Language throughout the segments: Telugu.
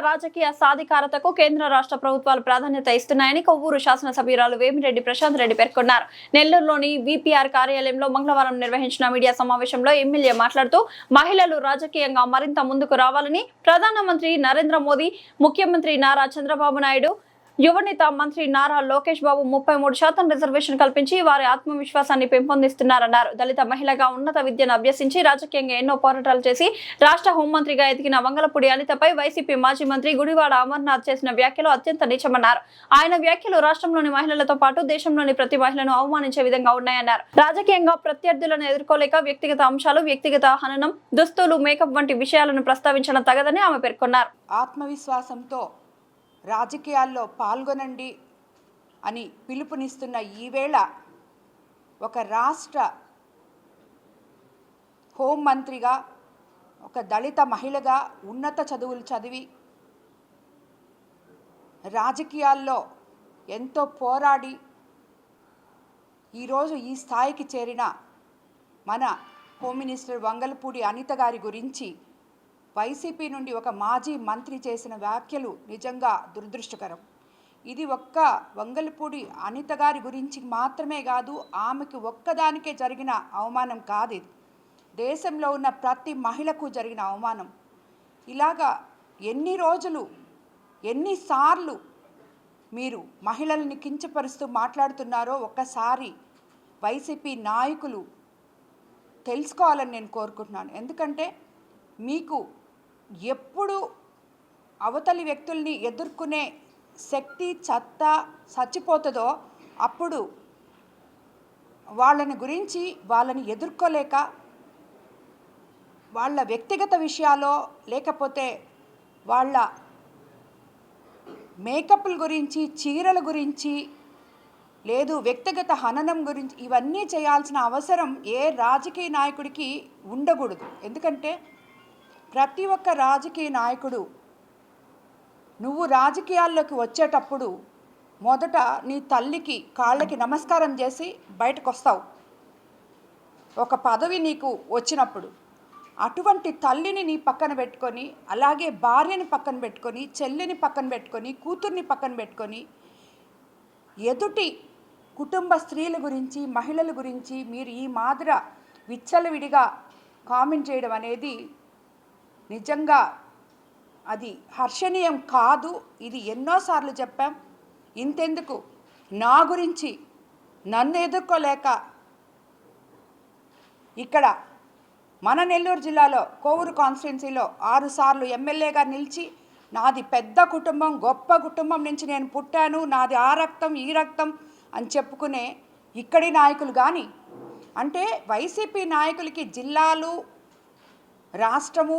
రాజకీయ సాధికారతకు కేంద్ర రాష్ట్ర ప్రభుత్వాలు ప్రాధాన్యత ఇస్తున్నాయని కొవ్వూరు శాసనసభ్యురాలు వేమిరెడ్డి ప్రశాంత్ రెడ్డి పేర్కొన్నారు. నెల్లూరులోని విపిఆర్ కార్యాలయంలో మంగళవారం నిర్వహించిన మీడియా సమావేశంలో ఎమ్మెల్యే మాట్లాడుతూ మహిళలు రాజకీయంగా మరింత ముందుకు రావాలని ప్రధానమంత్రి నరేంద్ర మోదీ, ముఖ్యమంత్రి నారా చంద్రబాబు నాయుడు, యువనేత మంత్రి నారా లోకేష్ బాబు 33% రిజర్వేషన్ కల్పించి వారి ఆత్మవిశ్వాసాన్ని పెంపొందిస్తున్నారన్నారు. దళిత మహిళగా ఉన్నత విద్యను అభ్యసించి రాజకీయంగా ఎన్నో పోరాటాలు చేసి రాష్ట్ర హోంమంత్రిగా ఎదిగిన వంగలపూడి అనితపై వైసీపీ మాజీ మంత్రి గుడివాడ అమర్నాథ్ చేసిన వ్యాఖ్యలు అత్యంత నీచమన్నారు. ఆయన వ్యాఖ్యలు రాష్ట్రంలోని మహిళలతో పాటు దేశంలోని ప్రతి మహిళను అవమానించే విధంగా ఉన్నాయన్నారు. రాజకీయంగా ప్రత్యర్థులను ఎదుర్కోలేక వ్యక్తిగత అంశాలు, వ్యక్తిగత హననం, దుస్తులు, మేకప్ వంటి విషయాలను ప్రస్తావించడం తగదని ఆమె పేర్కొన్నారు. ఆత్మవిశ్వాసంతో రాజకీయాల్లో పాల్గొనండి అని పిలుపునిస్తున్న ఈవేళ ఒక రాష్ట్ర హోంమంత్రిగా, ఒక దళిత మహిళగా ఉన్నత చదువులు చదివి రాజకీయాల్లో ఎంతో పోరాడి ఈరోజు ఈ స్థాయికి చేరిన మన హోమ్ మినిస్టర్ వంగలపూడి అనిత గారి గురించి వైసీపీ నుండి ఒక మాజీ మంత్రి చేసిన వ్యాఖ్యలు నిజంగా దురదృష్టకరం. ఇది ఒక్క వంగలపూడి అనిత గారి గురించి మాత్రమే కాదు, ఆమెకు ఒక్కదానికే జరిగిన అవమానం కాదు, ఇది దేశంలో ఉన్న ప్రతి మహిళకు జరిగిన అవమానం. ఇలాగా ఎన్ని రోజులు, ఎన్నిసార్లు మీరు మహిళల్ని కించపరుస్తూ మాట్లాడుతున్నారో ఒక్కసారి వైసీపీ నాయకులు తెలుసుకోవాలని నేను కోరుకుంటున్నాను. ఎందుకంటే మీకు ఎప్పుడు అవతలి వ్యక్తుల్ని ఎదుర్కొనే శక్తి చచ్చిపోతుందో అప్పుడు వాళ్ళని ఎదుర్కోలేక వాళ్ళ వ్యక్తిగత విషయాలో, లేకపోతే వాళ్ళ మేకప్ల గురించి, చీరల గురించి, లేదు వ్యక్తిగత హననం గురించి ఇవన్నీ చేయాల్సిన అవసరం ఏ రాజకీయ నాయకుడికి ఉండకూడదు. ఎందుకంటే ప్రతి ఒక్క రాజకీయ నాయకుడు నువ్వు రాజకీయాల్లోకి వచ్చేటప్పుడు మొదట నీ తల్లికి కాళ్ళకి నమస్కారం చేసి బయటకు వస్తావు. ఒక పదవి నీకు వచ్చినప్పుడు అటువంటి తల్లిని నీ పక్కన పెట్టుకొని, అలాగే భార్యని పక్కన పెట్టుకొని, చెల్లిని పక్కన పెట్టుకొని, కూతుర్ని పక్కన పెట్టుకొని ఎదుటి కుటుంబ స్త్రీల గురించి, మహిళల గురించి మీరు ఈ మాదిర విచ్చలవిడిగా కామెంట్ చేయడం అనేది నిజంగా అది హర్షణీయం కాదు. ఇది ఎన్నోసార్లు చెప్పాం. ఇంతెందుకు, నా గురించి నన్ను ఎదుర్కోలేక ఇక్కడ మన నెల్లూరు జిల్లాలో కోవూరు కాన్స్టిట్యున్సీలో 6 సార్లు ఎమ్మెల్యేగా నిలిచి నాది పెద్ద కుటుంబం, గొప్ప కుటుంబం నుంచి నేను పుట్టాను, నాది ఆ రక్తం ఈ రక్తం అని చెప్పుకునే ఇక్కడి నాయకులు కానీ, అంటే వైసీపీ నాయకులకి జిల్లాలు, రాష్ట్రము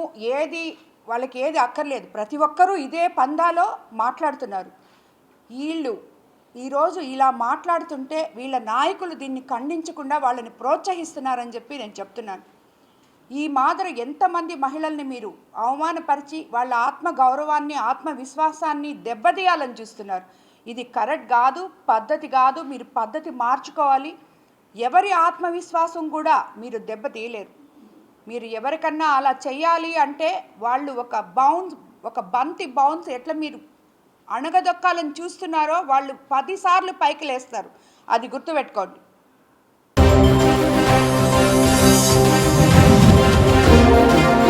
వాళ్ళకి ఏది అక్కర్లేదు. ప్రతి ఒక్కరూ ఇదే పందాలో మాట్లాడుతున్నారు. వీళ్ళు ఈరోజు ఇలా మాట్లాడుతుంటే వీళ్ళ నాయకులు దీన్ని ఖండించకుండా వాళ్ళని ప్రోత్సహిస్తున్నారని చెప్పి నేను చెప్తున్నాను. ఈ మాదిరి ఎంతమంది మహిళల్ని మీరు అవమానపరిచి వాళ్ళ ఆత్మగౌరవాన్ని, ఆత్మవిశ్వాసాన్ని దెబ్బతీయాలని చూస్తున్నారు. ఇది కరెక్ట్ కాదు, పద్ధతి కాదు. మీరు పద్ధతి మార్చుకోవాలి. ఎవరి ఆత్మవిశ్వాసం కూడా మీరు దెబ్బతీయలేరు. మీరు ఎవరికన్నా అలా చెయ్యాలి అంటే వాళ్ళు ఒక బంతి బౌన్స్ ఎట్లా మీరు అణగదొక్కాలని చూస్తున్నారో వాళ్ళు 10 సార్లు పైకి లేస్తారు. అది గుర్తుపెట్టుకోండి.